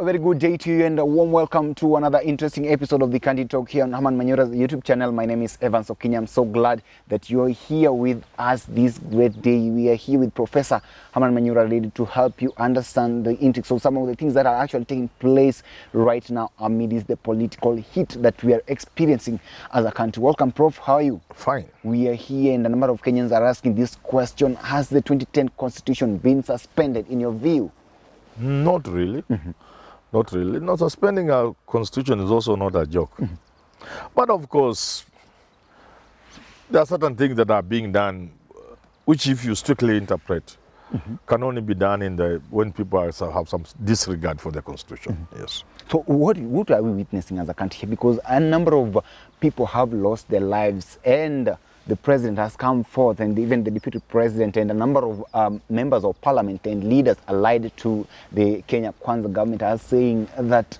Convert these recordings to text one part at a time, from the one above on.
a very good day to you and a warm welcome to another interesting episode of the Candid Talk here on Herman Manyora's YouTube channel. My name is Evans Okinya. I'm so glad that you're here with us this great day. We are here with Professor Herman Manyora, ready to help you understand the intricacies of some of the things that are actually taking place right now amidst the political heat that we are experiencing as a country. Welcome, Prof. How are you? Fine. We are here and a number of Kenyans are asking this question. Has the 2010 Constitution been suspended in your view? Not really. Not really. Not suspending our constitution is also not a joke. But of course, there are certain things that are being done, which if you strictly interpret, can only be done when people have some disregard for the constitution. Yes. So what are we witnessing as a country? Because a number of people have lost their lives and the president has come forth, and even the deputy president and a number of members of parliament and leaders allied to the Kenya Kwanza government are saying that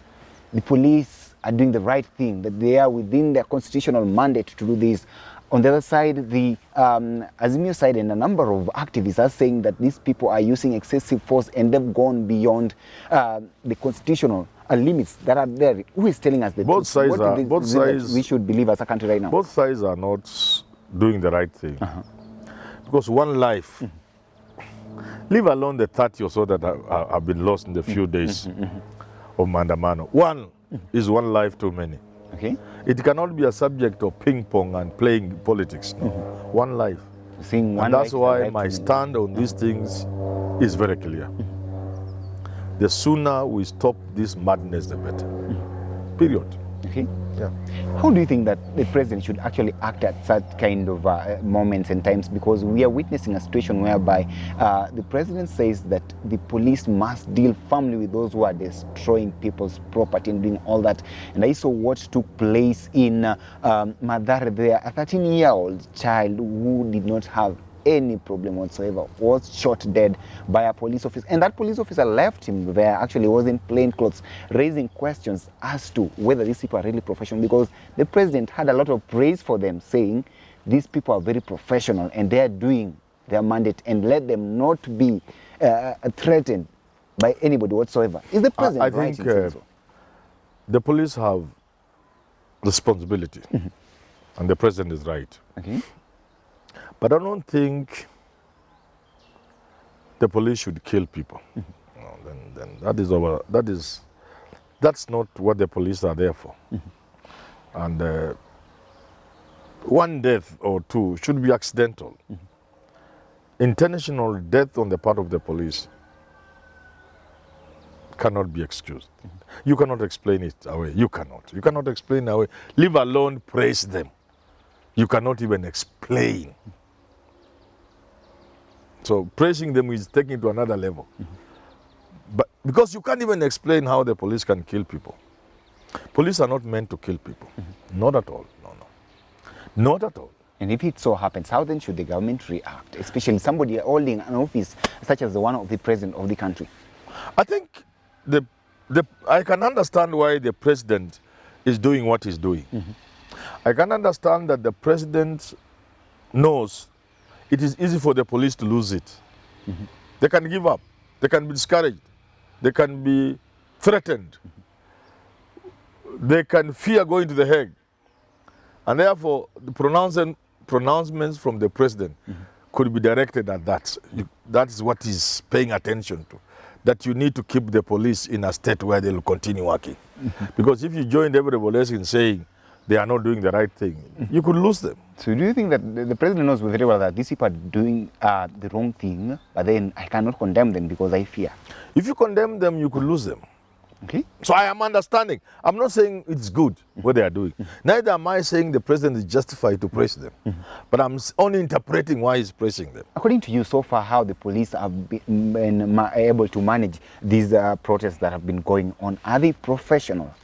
the police are doing the right thing, that they are within their constitutional mandate to do this. On the other side, the Azimio side and a number of activists are saying that these people are using excessive force and they've gone beyond the constitutional limits that are there. Who is telling us that? Both sides we should believe as a country right now? Both sides are not doing the right thing. Because one life, leave alone the 30 or so that have been lost in the few days of Mandamano. One is one life too many. Okay. It cannot be a subject of ping pong and playing politics. No. One life. And that's why my stand on these things is very clear. The sooner we stop this madness, the better. Period. Okay. Yeah. How do you think that the president should actually act at such kind of moments and times? Because we are witnessing a situation whereby the president says that the police must deal firmly with those who are destroying people's property and doing all that. And I saw what took place in Mathare there. A 13-year-old child who did not have any problem whatsoever was shot dead by a police officer, and that police officer left him there. Actually was in plain clothes, raising questions as to whether these people are really professional, because the president had a lot of praise for them, saying these people are very professional and they are doing their mandate and let them not be threatened by anybody whatsoever. Is the president I right think in saying so? The police have responsibility and the president is right. Okay. But I don't think the police should kill people. No, then that's not what the police are there for. And one death or two should be accidental. Intentional death on the part of the police cannot be excused. You cannot explain it away. You cannot explain it away. Leave alone praise them. You cannot even explain. So praising them is taking it to another level. But because you can't even explain how the police can kill people. Police are not meant to kill people. Not at all. No. Not at all. And if it so happens, how then should the government react? Especially somebody holding an office such as the one of the president of the country. I think I can understand why the president is doing what he's doing. I can understand that the president knows it is easy for the police to lose it. They can give up. They can be discouraged. They can be threatened. They can fear going to the Hague. And therefore, the pronouncements from the president could be directed at that. That is what he's paying attention to. That you need to keep the police in a state where they will continue working. Because if you joined everybody else in saying they are not doing the right thing, you could lose them. So do you think that the president knows very well that these people are doing the wrong thing, but then I cannot condemn them because I fear? If you condemn them, you could lose them. Okay. So I am understanding. I'm not saying it's good what they are doing. Neither am I saying the president is justified to praise them. But I'm only interpreting why he's praising them. According to you, so far, how the police have been able to manage these protests that have been going on, are they professional?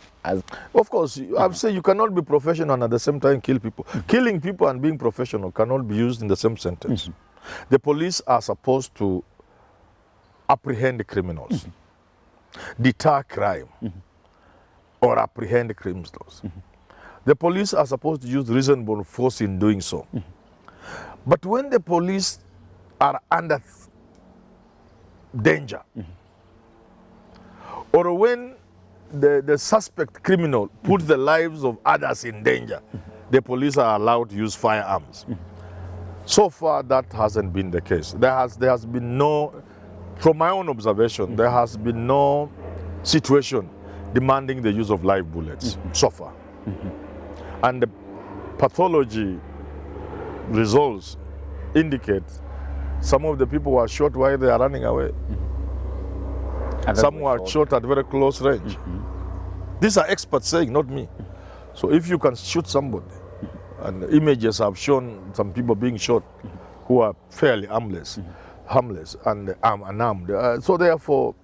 Of course, I've said you cannot be professional and at the same time kill people. Killing people and being professional cannot be used in the same sentence. The police are supposed to apprehend criminals, deter crime, or apprehend criminals. The police are supposed to use reasonable force in doing so. But when the police are under danger, or when the suspect criminal puts the lives of others in danger, the police are allowed to use firearms. So far, that hasn't been the case. There has been no, from my own observation, there has been no situation demanding the use of live bullets so far. And the pathology results indicate some of the people were shot while they are running away. Some were shot at very close range. These are experts saying, not me. So if you can shoot somebody, and images have shown some people being shot who are fairly harmless and unarmed. So therefore,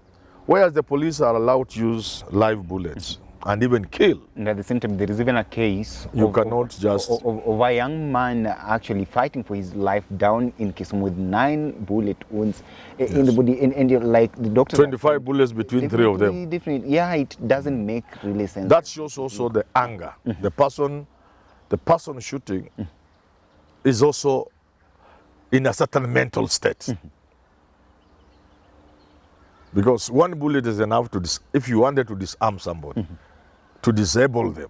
whereas the police are allowed to use live bullets and even kill. And at the same time, there is even a case You cannot just... of a young man actually fighting for his life down in Kisumu with 9 bullet wounds in the body. And you're like the doctor... 25 bullets between 3 of them. Definitely, yeah, it doesn't make really sense. That shows also the anger. The person shooting is also in a certain mental state. Because 1 bullet is enough to, if you wanted to disarm somebody, to disable them.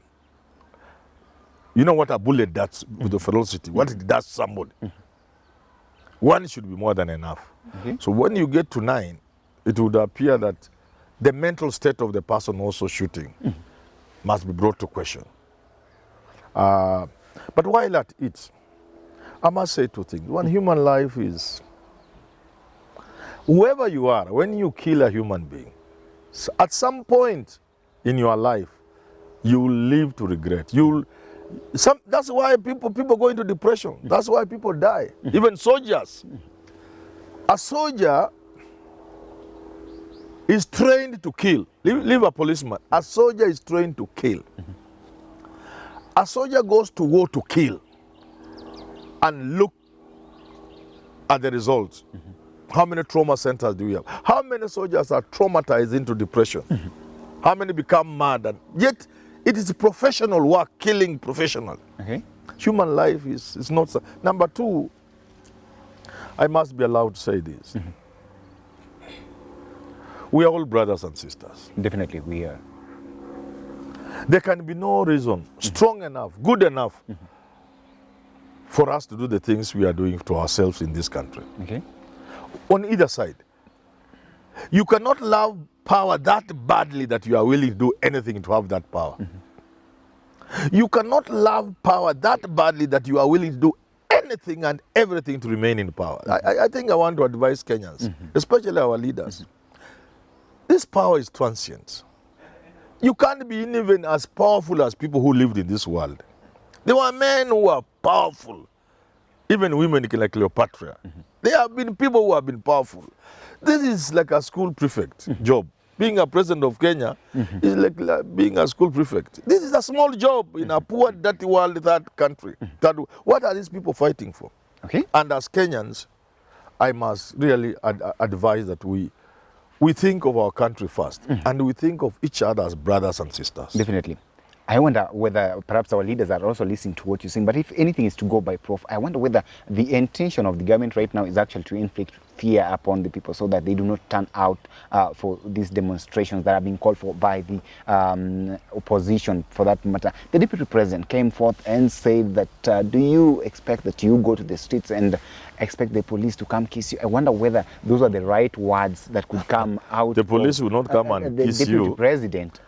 You know what a bullet does with the ferocity, what it does to somebody. 1 should be more than enough. So when you get to 9, it would appear that the mental state of the person also shooting must be brought to question. But while at it, I must say 2 things. One, human life is, whoever you are, when you kill a human being, at some point in your life, you will live to regret. That's why people go into depression. That's why people die. Even soldiers. A soldier is trained to kill. Leave a policeman. A soldier is trained to kill. A soldier goes to war to kill and look at the results. How many trauma centers do you have? How many soldiers are traumatized into depression? How many become mad? And yet, it is professional work, killing professional. Human life is not... Number 2, I must be allowed to say this. We are all brothers and sisters. Definitely, we are. There can be no reason strong enough, good enough for us to do the things we are doing to ourselves in this country. On either side. You cannot love power that badly that you are willing to do anything to have that power. You cannot love power that badly that you are willing to do anything and everything to remain in power. I think I want to advise Kenyans, especially our leaders. This power is transient. You can't be even as powerful as people who lived in this world. There were men who were powerful, even women like Cleopatra. There have been people who have been powerful. This is like a school prefect job. Being a president of Kenya is like being a school prefect. This is a small job in a poor, dirty world, third country. What are these people fighting for? And as Kenyans, I must really advise that we think of our country first, and we think of each other as brothers and sisters. Definitely. I wonder whether perhaps our leaders are also listening to what you're saying. But if anything is to go by, Prof, I wonder whether the intention of the government right now is actually to inflict fear upon the people so that they do not turn out for these demonstrations that are being called for by the opposition, for that matter. The Deputy President came forth and said that, do you expect that you go to the streets and expect the police to come kiss you? I wonder whether those are the right words that could come out. The police will not come and kiss you. The Deputy President.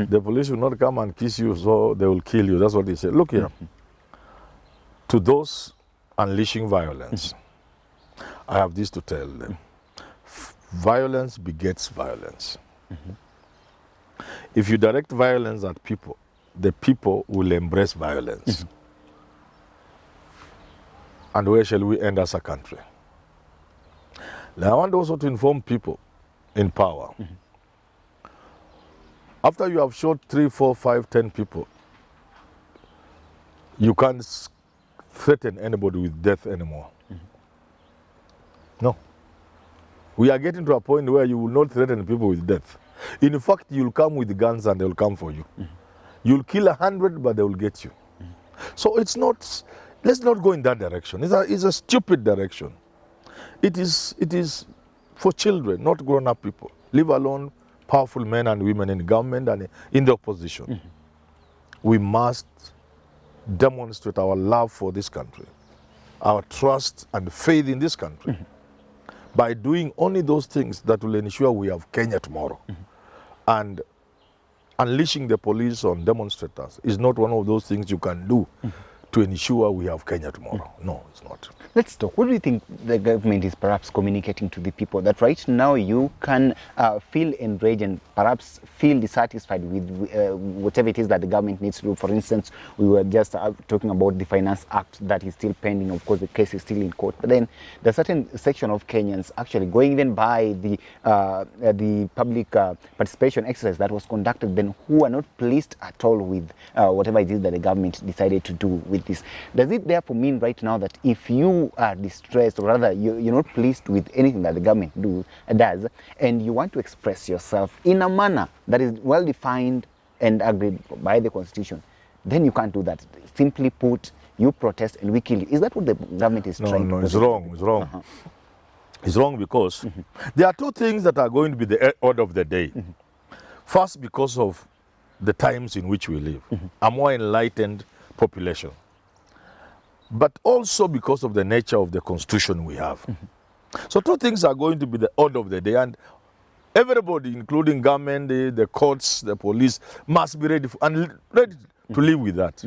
The police will not come and kiss you, so they will kill you. That's what they say. Look here. To those unleashing violence, I have this to tell them. Violence begets violence. If you direct violence at people, the people will embrace violence. And where shall we end as a country? Now, I want also to inform people in power. After you have shot 3, 4, 5, 10 people, you can't threaten anybody with death anymore. No. We are getting to a point where you will not threaten people with death. In fact, you'll come with guns and they'll come for you. You'll kill 100, but they will get you. So it's not, let's not go in that direction. It's a stupid direction. It is for children, not grown-up people. Leave alone powerful men and women in government and in the opposition, we must demonstrate our love for this country, our trust and faith in this country, by doing only those things that will ensure we have Kenya tomorrow. And unleashing the police on demonstrators is not one of those things you can do to ensure we have Kenya tomorrow. No, it's not. Let's talk. What do you think the government is perhaps communicating to the people? That right now you can feel enraged and perhaps feel dissatisfied with whatever it is that the government needs to do. For instance, we were just talking about the Finance Act that is still pending. Of course, the case is still in court. But then there's a certain section of Kenyans actually going even by the public participation exercise that was conducted then who are not pleased at all with whatever it is that the government decided to do with this. Does it therefore mean right now that if you are distressed, or rather you're not pleased with anything that the government does, and you want to express yourself in a manner that is well defined and agreed by the Constitution, then you can't do that? Simply put, you protest and we kill you. Is that what the government is trying to do? No, it's wrong. It's wrong. It's wrong because there are two things that are going to be the order of the day. First, because of the times in which we live, a more enlightened population. But also because of the nature of the Constitution we have. So two things are going to be the order of the day, and everybody, including government, the courts, the police, must be ready to live with that.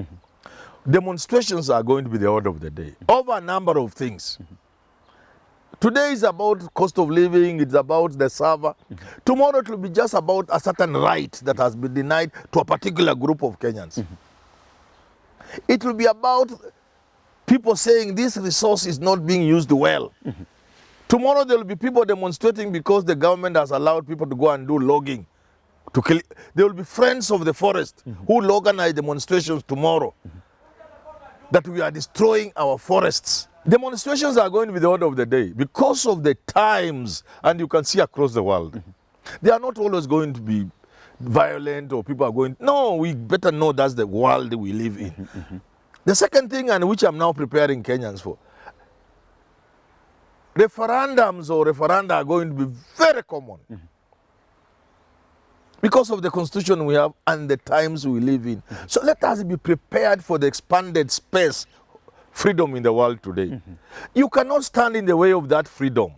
Demonstrations are going to be the order of the day over a number of things. Today is about cost of living, it's about the server. Tomorrow it will be just about a certain right that has been denied to a particular group of Kenyans. It will be about people saying this resource is not being used well. Tomorrow there will be people demonstrating because the government has allowed people to go and do logging. There will be friends of the forest who will organize demonstrations tomorrow that we are destroying our forests. Demonstrations are going to be the order of the day because of the times, and you can see across the world. They are not always going to be violent or people are going, no, we better know that's the world we live in. The second thing, and which I'm now preparing Kenyans for, referendums or referenda are going to be very common because of the Constitution we have and the times we live in. So let us be prepared for the expanded space, freedom in the world today. You cannot stand in the way of that freedom.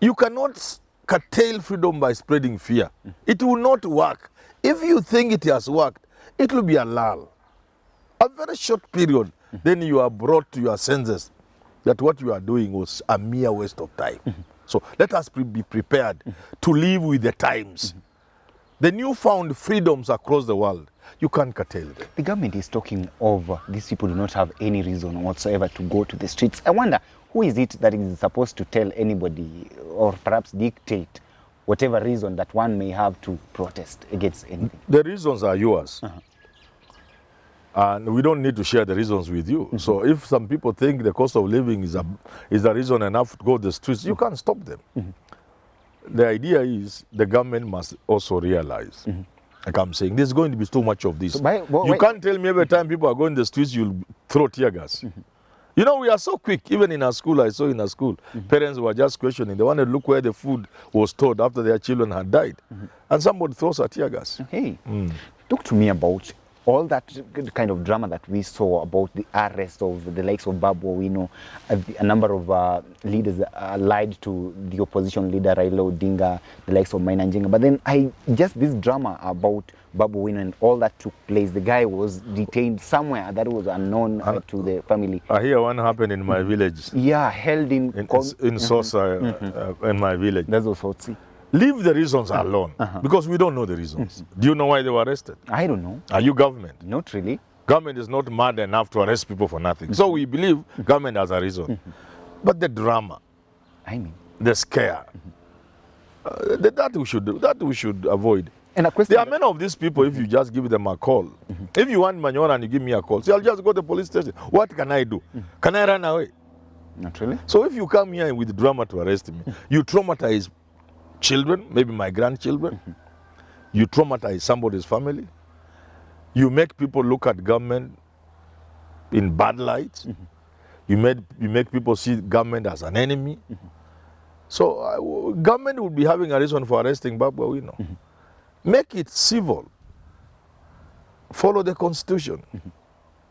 You cannot curtail freedom by spreading fear. It will not work. If you think it has worked, it will be a lull. A very short period, then you are brought to your senses that what you are doing was a mere waste of time. So let us be prepared to live with the times. The newfound freedoms across the world, you can't curtail them. The government is talking of these people do not have any reason whatsoever to go to the streets. I wonder, who is it that is supposed to tell anybody or perhaps dictate whatever reason that one may have to protest against anything? The reasons are yours. And we don't need to share the reasons with you. So if some people think the cost of living is a reason enough to go to the streets, you can't stop them. The idea is the government must also realize, like I'm saying, there's going to be too much of this. So you can't tell me every time people are going to the streets, you'll throw tear gas. You know, we are so quick. Even in our school, I saw in our school, parents were just questioning. They wanted to look where the food was stored after their children had died. And somebody throws a tear gas. Hey, talk to me about all that kind of drama that we saw about the arrest of the likes of Babu. We know a number of leaders allied to the opposition leader Raila Odinga, the likes of Mainanjinga. But then this drama about Babu Wino and all that took place. The guy was detained somewhere that was unknown to the family. I hear one happened in my village. Yeah, held in Sosa, in my village. That's also see. Leave the reasons alone, because we don't know the reasons. Do you know why they were arrested? I don't know. Are you government? Not really. Government is not mad enough to arrest people for nothing. So we believe government has a reason. But the drama, the scare, that we should avoid. And a question, there are many of these people, if you just give them a call. If you want Manyora and you give me a call, say, I'll just go to the police station. What can I do? Can I run away? Not really. So if you come here with drama to arrest me, you traumatize children, maybe my grandchildren. You traumatize somebody's family. You make people look at government in bad light. You make people see government as an enemy. So government would be having a reason for arresting Babu Owino. Make it civil. Follow the constitution.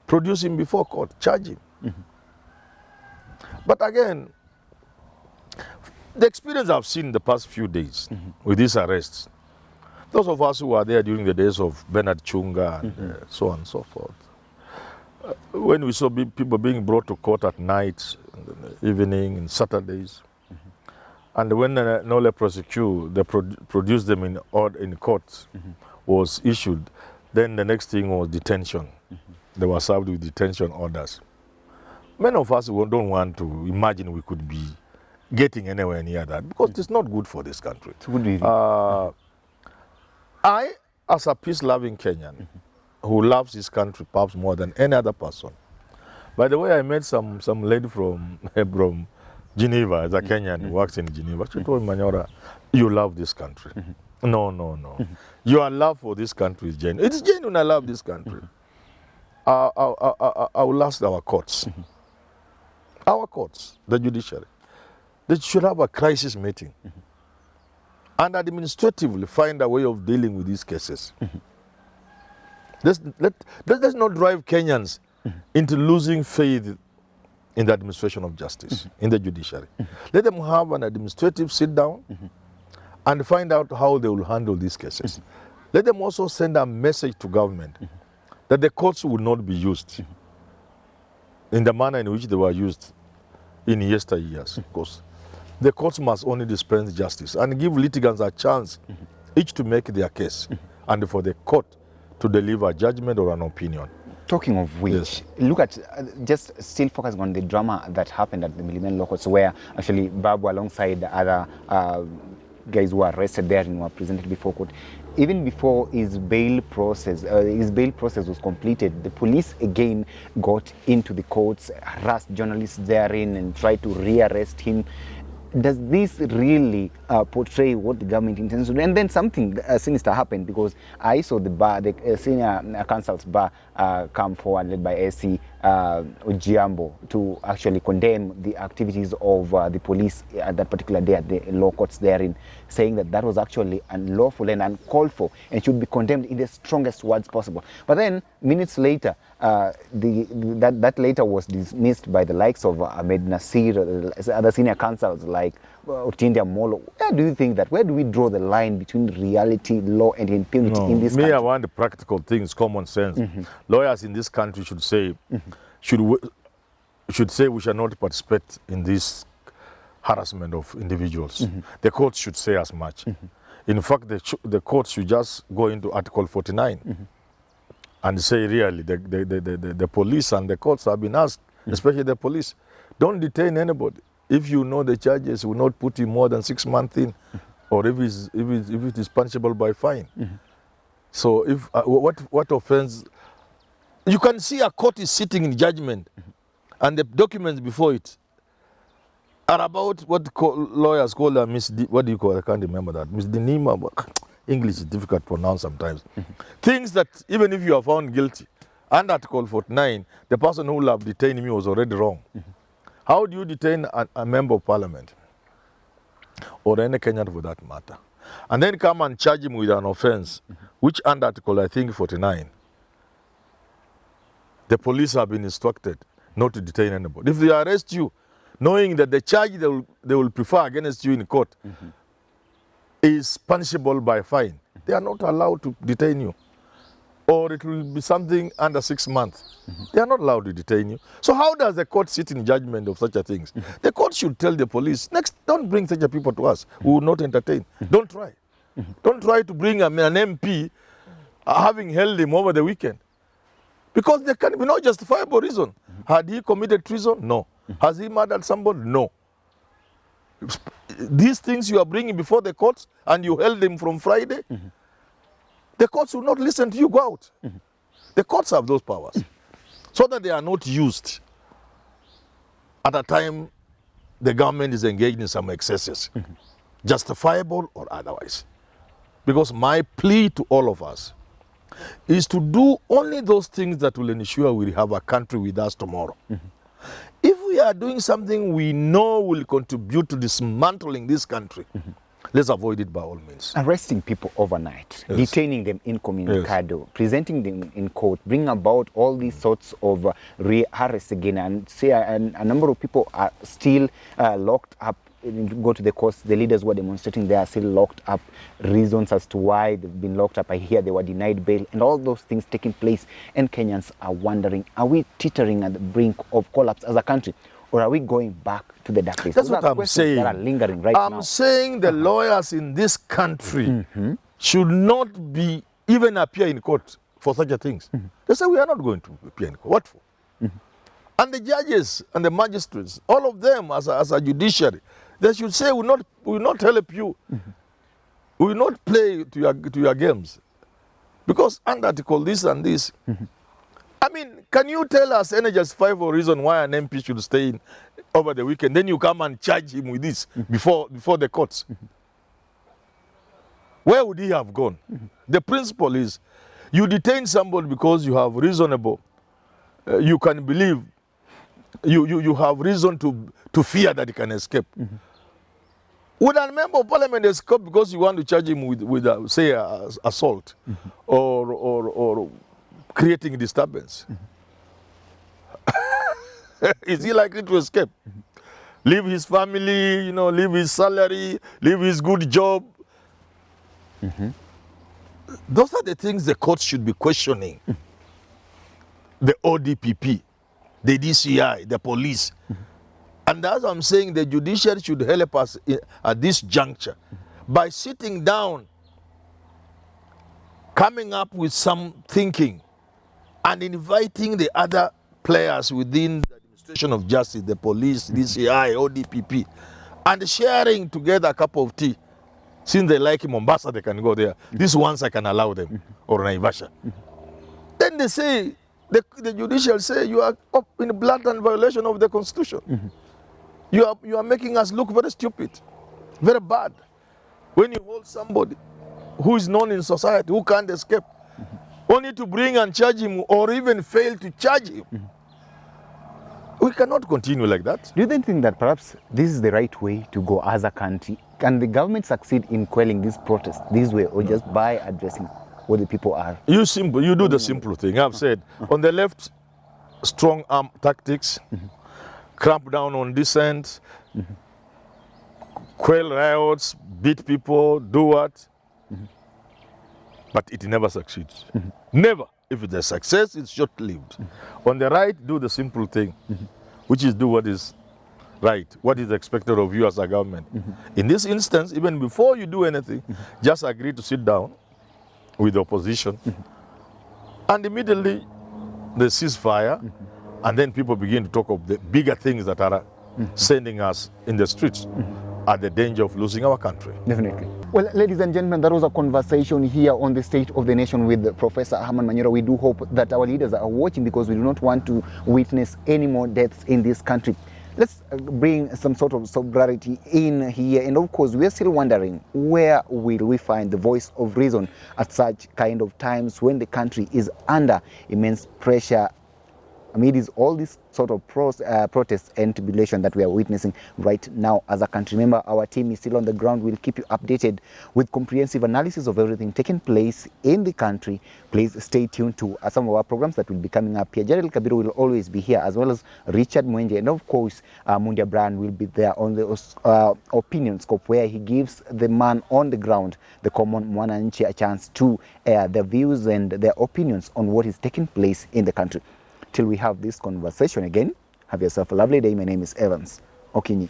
Produce him before court. Charge him. But again, the experience I've seen in the past few days with these arrests, those of us who were there during the days of Bernard Chunga and so on and so forth, when we saw people being brought to court at night, in the evening, and Saturdays, and when Nole prosecute, they produced them in court, was issued, then the next thing was detention. They were served with detention orders. Many of us don't want to imagine we could be getting anywhere near that because it's not good for this country. It's good. I, as a peace-loving Kenyan who loves his country perhaps more than any other person, by the way, I met some lady from Geneva, the Kenyan who works in Geneva. She told me, Manyora, you love this country. No. Your love for this country is genuine. It's genuine, I love this country. I will ask our courts. Our courts, the judiciary, they should have a crisis meeting and administratively find a way of dealing with these cases. Let's not drive Kenyans into losing faith in the administration of justice, in the judiciary. Let them have an administrative sit down and find out how they will handle these cases. Let them also send a message to government that the courts will not be used in the manner in which they were used in yesteryears. Of course, the courts must only dispense justice and give litigants a chance each to make their case and for the court to deliver a judgment or an opinion. Talking of which, look at, just still focusing on the drama that happened at the Millennium Locals, where actually Babu, alongside the other guys who were arrested there and were presented before court, even before his bail process was completed, the police again got into the courts, harassed journalists therein and tried to rearrest him. Does this really portray what the government intends to do? And then something sinister happened, because I saw the senior counsel's bar come forward, led by SC Ojiambo, to actually condemn the activities of the police at that particular day at the law courts therein, saying that that was actually unlawful and uncalled for and should be condemned in the strongest words possible. But then, minutes later, that later was dismissed by the likes of Ahmed Nasir, other senior counsels like Otindia Molo. Where do you think that? Where do we draw the line between reality, law, and impunity in this country? I want the practical things, common sense. Lawyers in this country should say, should say we shall not participate in this harassment of individuals. The courts should say as much. In fact, the courts should just go into Article 49 and say, really, the police and the courts have been asked, especially the police, don't detain anybody. If you know the charges will not put you more than 6 months in, or if it is punishable by fine. So if what offense, you can see a court is sitting in judgment, and the documents before it are about what lawyers call a what do you call it? I can't remember that. Misdemeanor. English is difficult to pronounce sometimes. Things that even if you are found guilty, under Article 49, the person who will have detained me was already wrong. How do you detain a member of parliament, or any Kenyan for that matter, and then come and charge him with an offense, which under Article, I think, 49, the police have been instructed not to detain anybody. If they arrest you, knowing that the charge they will prefer against you in court is punishable by fine, they are not allowed to detain you. Or it will be something under 6 months. They are not allowed to detain you. So how does the court sit in judgment of such a things? The court should tell the police, next, don't bring such a people to us. We will not entertain. Don't try. Don't try to bring an MP having held him over the weekend. Because there can be no justifiable reason. Had he committed treason? No. Has he murdered somebody? No. These things you are bringing before the courts and you held him from Friday, the courts will not listen to you. Go out. The courts have those powers so that they are not used at a time the government is engaged in some excesses, justifiable or otherwise. Because my plea to all of us is to do only those things that will ensure we have a country with us tomorrow. If we are doing something we know will contribute to dismantling this country, let's avoid it by all means. Arresting people overnight, Yes. detaining them incommunicado, presenting them in court, bring about all these sorts of re-arrests again, and say a number of people are still locked up. Go to the courts, the leaders who are demonstrating, they are still locked up. Reasons as to why they've been locked up, I hear they were denied bail, and all those things taking place, and Kenyans are wondering, are we teetering at the brink of collapse as a country, or are we going back to the dark days? That's Those what are I'm questions saying. that are lingering right now. I'm saying the lawyers in this country should not be even appear in court for such a things. They say we are not going to appear in court. What for? And the judges and the magistrates, all of them as a judiciary, they should say we will not help you. We will not play to your games. Because under article this and this. I mean, can you tell us any justifiable reason why an MP should stay in over the weekend? Then you come and charge him with this before the courts. Where would he have gone? The principle is you detain somebody because you have reasonable, you can believe, you have reason to fear that he can escape. Would a member of parliament escape because you want to charge him with say, assault or creating disturbance? Is he likely to escape? Leave his family, leave his salary, leave his good job. Those are the things the courts should be questioning. The ODPP, the DCI, the police. And as I'm saying, the judiciary should help us at this juncture by sitting down, coming up with some thinking, and inviting the other players within the administration of justice, the police, DCI, ODPP, and sharing together a cup of tea. Since they like Mombasa, they can go there. These ones I can allow them, or Naivasha. Then they say, the judicial say, you are up in blatant violation of the constitution. You are making us look very stupid, very bad. When you hold somebody who is known in society, who can't escape, only to bring and charge him or even fail to charge him. We cannot continue like that. Do you then think that perhaps this is the right way to go as a country? Can the government succeed in quelling this protest this way, or just by addressing what the people are? You do the simple thing. I've said, on the left, strong arm tactics, cramp down on dissent, quell riots, beat people, do what? But it never succeeds. Never. If it's a success, it's short-lived. On the right, do the simple thing, which is do what is right, what is expected of you as a government. In this instance, even before you do anything, just agree to sit down with the opposition, and immediately they cease fire, and then people begin to talk of the bigger things that are sending us in the streets at the danger of losing our country. Definitely. Well, ladies and gentlemen, that was a conversation here on the State of the Nation with Professor Herman Manyora. We do hope that our leaders are watching, because we do not want to witness any more deaths in this country. Let's bring some sort of sobriety in here. And of course, we're still wondering, where will we find the voice of reason at such kind of times when the country is under immense pressure amid all this sort of protests and tribulation that we are witnessing right now as a country. Remember, our team is still on the ground. We'll keep you updated with comprehensive analysis of everything taking place in the country. Please stay tuned to some of our programs that will be coming up here. Gerald Kabiru will always be here, as well as Richard Mwenje, and of course, Mundia Brand will be there on the opinion scope, where he gives the man on the ground, the common mwananchi, a chance to air their views and their opinions on what is taking place in the country. Till we have this conversation again, have yourself a lovely day. My name is Evans Okinyi.